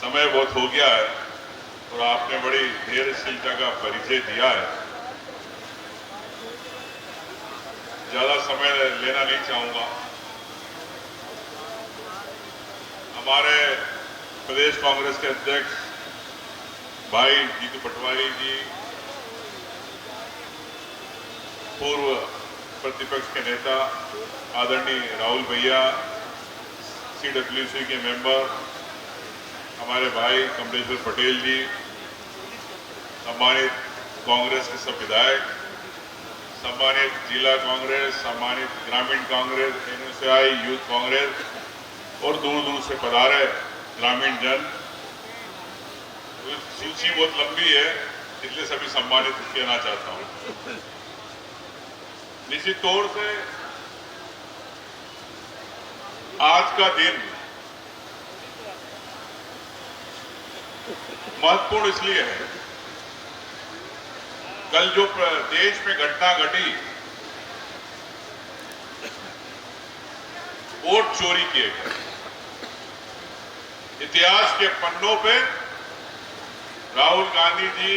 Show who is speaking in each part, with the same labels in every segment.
Speaker 1: समय बहुत हो गया है और आपने बड़ी धैर्यशीलता का परिचय दिया है। ज्यादा समय लेना नहीं चाहूंगा। हमारे प्रदेश कांग्रेस के अध्यक्ष भाई जीतू पटवारी जी, पूर्व प्रतिपक्ष के नेता आदरणीय राहुल भैया, CWC के मेंबर हमारे भाई कमलेश्वर पटेल जी, सम्मानित कांग्रेस के सब विधायक, सम्मानित जिला कांग्रेस, सम्मानित ग्रामीण कांग्रेस, NSI यूथ कांग्रेस और दूर दूर से पधारे ग्रामीण जन। सूची बहुत लंबी है, इसलिए सभी सम्मानित कहना चाहता हूं। निश्चित तौर से आज का दिन महत्वपूर्ण इसलिए है, कल जो देश में घटना घटी, वोट चोरी किए गए। इतिहास के पन्नों पे राहुल गांधी जी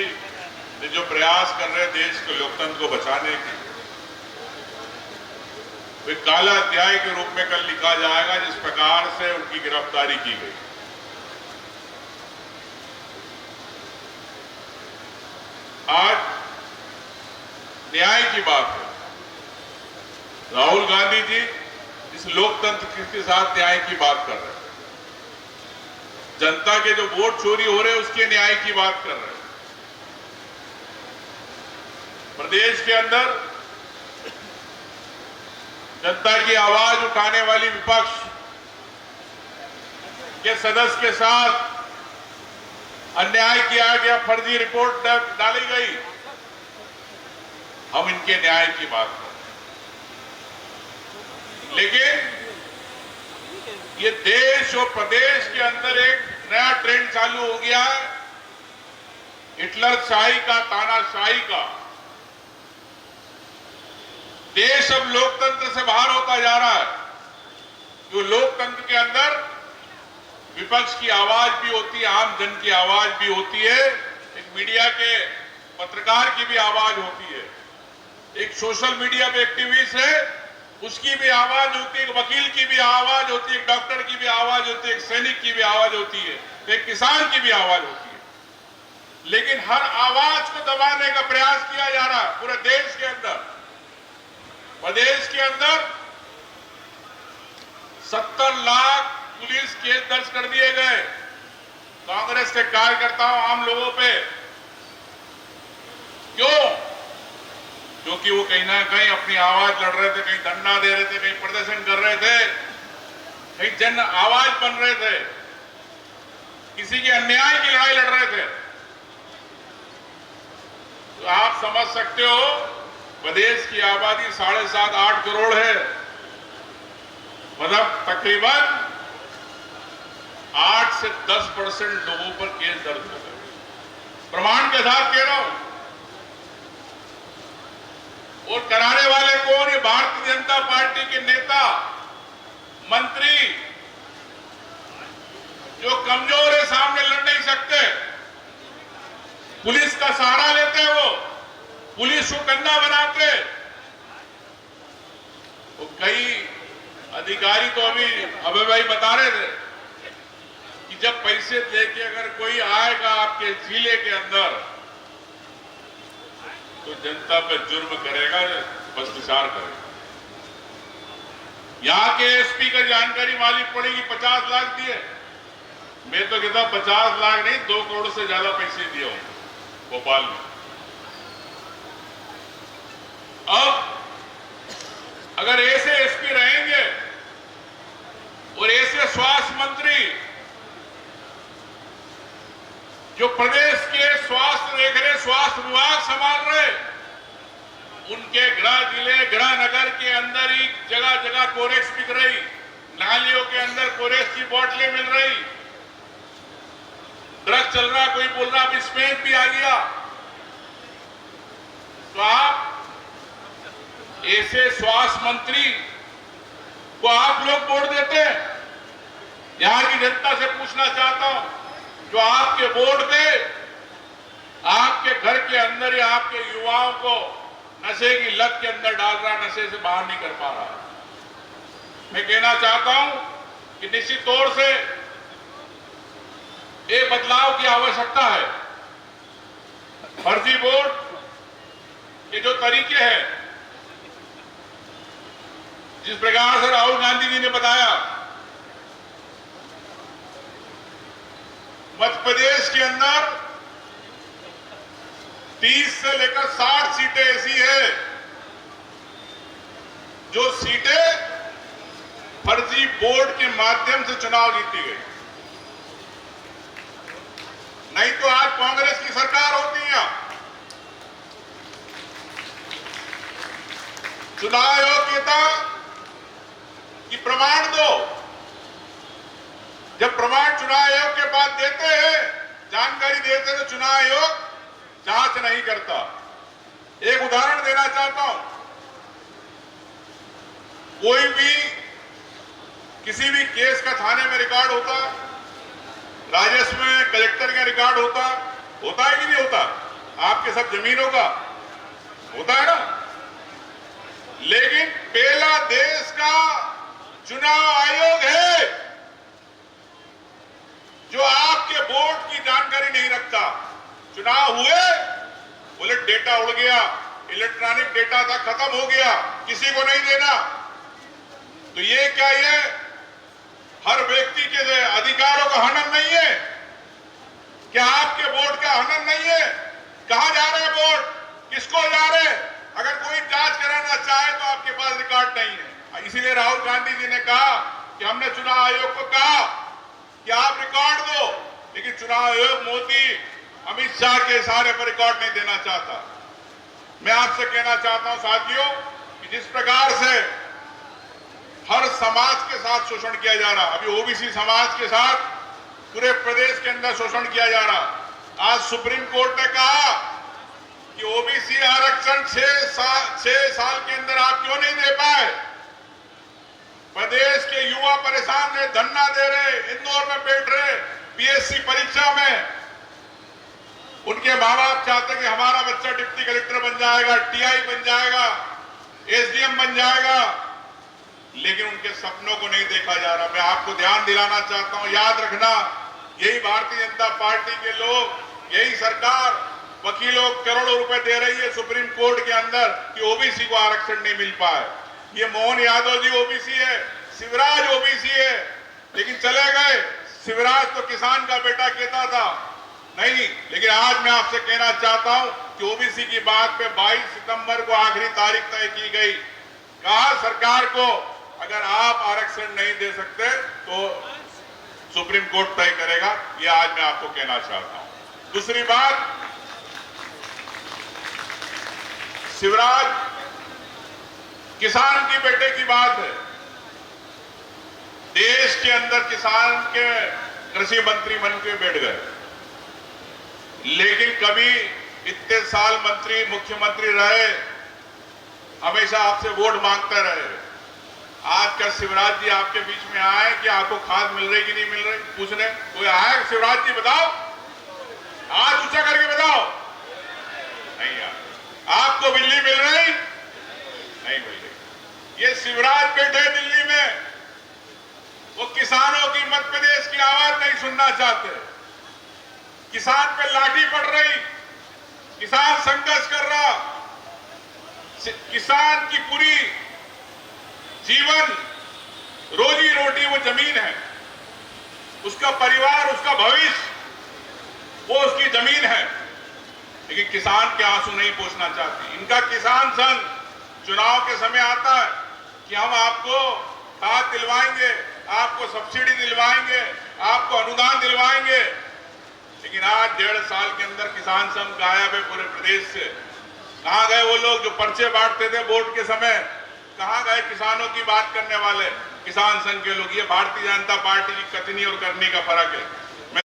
Speaker 1: ने जो प्रयास कर रहे देश के लोकतंत्र को बचाने के, वे काला अध्याय के रूप में कल लिखा जाएगा, जिस प्रकार से उनकी गिरफ्तारी की गई। आज न्याय की बात है। राहुल गांधी जी इस लोकतंत्र के साथ न्याय की बात कर रहे हैं। जनता के जो वोट चोरी हो रहे हैं उसके न्याय की बात कर रहे हैं। प्रदेश के अंदर जनता की आवाज उठाने वाली विपक्ष के सदस्य के साथ अन्याय किया गया, फर्जी रिपोर्ट डाली गई। हम इनके न्याय की बात कर रहे हैं। लेकिन ये देश और प्रदेश के अंदर एक नया ट्रेंड चालू हो गया है, हिटलर शाही का, तानाशाही का। देश अब लोकतंत्र से बाहर होता जा रहा है। जो लोकतंत्र के अंदर विपक्ष की आवाज भी होती है, आम जन की आवाज भी होती है, एक मीडिया के पत्रकार की भी आवाज होती है, एक सोशल मीडिया पे एक्टिविस्ट है उसकी भी आवाज होती है, एक वकील की भी आवाज होती है, एक डॉक्टर की भी आवाज होती है, एक सैनिक की भी आवाज होती है, एक किसान की भी आवाज होती है। लेकिन हर आवाज को दबाने का प्रयास किया जा रहा है पूरे देश के अंदर। प्रदेश के अंदर 70 लाख पुलिस केस दर्ज कर दिए गए कांग्रेस के कार्यकर्ताओं, आम लोगों पे। क्यों? क्योंकि वो कहीं ना कहीं अपनी आवाज लड़ रहे थे, कहीं धरना दे रहे थे, कहीं प्रदर्शन कर रहे थे, कहीं जन आवाज बन रहे थे, किसी के अन्याय की लड़ाई लड़ रहे थे। तो आप समझ सकते हो, प्रदेश की आबादी 7.5-8 करोड़ है, मतलब तकरीबन 8 से 10% लोगों पर केस दर्ज हो गए। प्रमाण के साथ कह रहा हूं। और कराने वाले कौन? ये भारतीय जनता पार्टी के नेता, मंत्री, जो कमजोर है, सामने लड़ नहीं सकते, पुलिस का सहारा लेते हैं, वो पुलिस को कंधा बनाते। वो कई अधिकारी तो अभी भाई बता रहे थे कि जब पैसे देके अगर कोई आएगा आपके जिले के अंदर तो जनता पर जुर्म करेगा, भ्रष्टाचार करेगा। यहां के SP का जानकारी मालूम पड़ेगी 50 लाख दिए। मैं तो कहता 50 लाख नहीं, 2 करोड़ से ज्यादा पैसे दिए होंगे भोपाल में। अब अगर ऐसे SP रहेंगे और ऐसे स्वास्थ्य मंत्री जो प्रदेश के स्वास्थ्य देख रहे, स्वास्थ्य विभाग संभाल रहे, उनके गृह जिले, गृह नगर के अंदर ही जगह जगह कोरेक्स बिक रही, नालियों के अंदर कोरेक्स की बोतलें मिल रही, ड्रग चल रहा, कोई बोल रहा अब स्पेन भी आ गया। तो आप ऐसे स्वास्थ्य मंत्री को आप लोग वोट देते हैं? यहां की जनता से पूछना चाहता हूं, जो आपके बोर्ड पे आपके घर के अंदर या आपके युवाओं को नशे की लत के अंदर डाल रहा, नशे से बाहर नहीं कर पा रहा। मैं कहना चाहता हूं कि निश्चित तौर से एक बदलाव की आवश्यकता है। फर्जी वोट के जो तरीके हैं, जिस प्रकार से राहुल गांधी जी ने बताया, मध्य प्रदेश के अंदर 30 से लेकर 60 सीटें ऐसी है जो सीटें फर्जी बोर्ड के माध्यम से चुनाव जीती गई। नहीं तो आज कांग्रेस की सरकार होती है। चुनाव आयोग कहता कि प्रमाण दो। जब प्रमाण चुनाव आयोग के पास देते हैं, जानकारी देते हैं, तो चुनाव आयोग जांच नहीं करता। एक उदाहरण देना चाहता हूं। कोई भी किसी भी केस का थाने में रिकॉर्ड होता, राजस्व में कलेक्टर का रिकॉर्ड होता है कि नहीं होता? आपके सब जमीनों का होता है ना। लेकिन पहला देश का चुनाव आयोग है जो आपके वोट की जानकारी नहीं रखता। चुनाव हुए, बोले डेटा उड़ गया, इलेक्ट्रॉनिक डेटा था, खत्म हो गया, किसी को नहीं देना। तो ये क्या, ये हर व्यक्ति के अधिकारों का हनन नहीं है? क्या आपके वोट का हनन नहीं है? कहां जा रहे हैं वोट, किसको जा रहे हैं? अगर कोई जांच कराना चाहे तो आपके पास रिकॉर्ड नहीं है। इसीलिए राहुल गांधी जी ने कहा कि हमने चुनाव आयोग को कहा कि आप रिकॉर्ड दो, लेकिन चुनाव आयोग मोदी अमित शाह के इशारे पर रिकॉर्ड नहीं देना चाहता। मैं आपसे कहना चाहता हूं साथियों कि जिस प्रकार से हर समाज के साथ शोषण किया जा रहा, अभी ओबीसी समाज के साथ पूरे प्रदेश के अंदर शोषण किया जा रहा। आज सुप्रीम कोर्ट ने कहा कि ओबीसी आरक्षण 6 साल के अंदर आप क्यों नहीं दे पाए? प्रदेश के युवा परेशान रहे, धरना दे रहे, इंदौर में बैठ रहे, पीएससी परीक्षा में। उनके माँ बाप चाहते कि हमारा बच्चा डिप्टी कलेक्टर बन जाएगा, टीआई बन जाएगा, एसडीएम बन जाएगा, लेकिन उनके सपनों को नहीं देखा जा रहा। मैं आपको ध्यान दिलाना चाहता हूं, याद रखना, यही भारतीय जनता पार्टी के लोग, यही सरकार वकीलों करोड़ों रुपए दे रही है सुप्रीम कोर्ट के अंदर कि ओबीसी को आरक्षण नहीं मिल पाए। ये मोहन यादव जी ओबीसी है, शिवराज ओबीसी है, लेकिन चले गए। शिवराज तो किसान का बेटा कहता था नहीं, लेकिन आज मैं आपसे कहना चाहता हूं कि ओबीसी की बात पे 22 सितंबर को आखिरी तारीख तय की गई। कहा सरकार को अगर आप आरक्षण नहीं दे सकते तो सुप्रीम कोर्ट तय करेगा। ये आज मैं आपको कहना चाहता हूं। दूसरी बात, शिवराज किसान की बेटे की बात है। देश के अंदर किसान के कृषि मंत्री बन के बैठ गए, लेकिन कभी इतने साल मंत्री मुख्यमंत्री रहे, हमेशा आपसे वोट मांगते रहे। आज का शिवराज जी आपके बीच में आए कि आपको खाद मिल रही कि नहीं मिल रही पूछने? कोई आया? शिवराज जी बताओ, हाथ ऊंचा करके बताओ। नहीं यार, आपको बिजली मिल रही? नहीं मिल रही। ये शिवराज बैठे दिल्ली में, वो किसानों की, मध्य प्रदेश की आवाज नहीं सुनना चाहते। किसान पे लाठी पड़ रही, किसान संघर्ष कर रहा, किसान की पूरी जीवन रोजी रोटी वो जमीन है, उसका परिवार, उसका भविष्य, वो उसकी जमीन है, लेकिन किसान के आंसू नहीं पोंछना चाहती। इनका किसान संघ चुनाव के समय आता है कि हम आपको खाद दिलवाएंगे, आपको सब्सिडी दिलवाएंगे, आपको अनुदान दिलवाएंगे, लेकिन आज 1.5 साल के अंदर किसान संघ गायब है पूरे प्रदेश से। कहां गए वो लोग जो पर्चे बांटते थे वोट के समय? कहां गए किसानों की बात करने वाले किसान संघ के लोग? ये भारतीय जनता पार्टी की कथनी और करनी का फर्क है।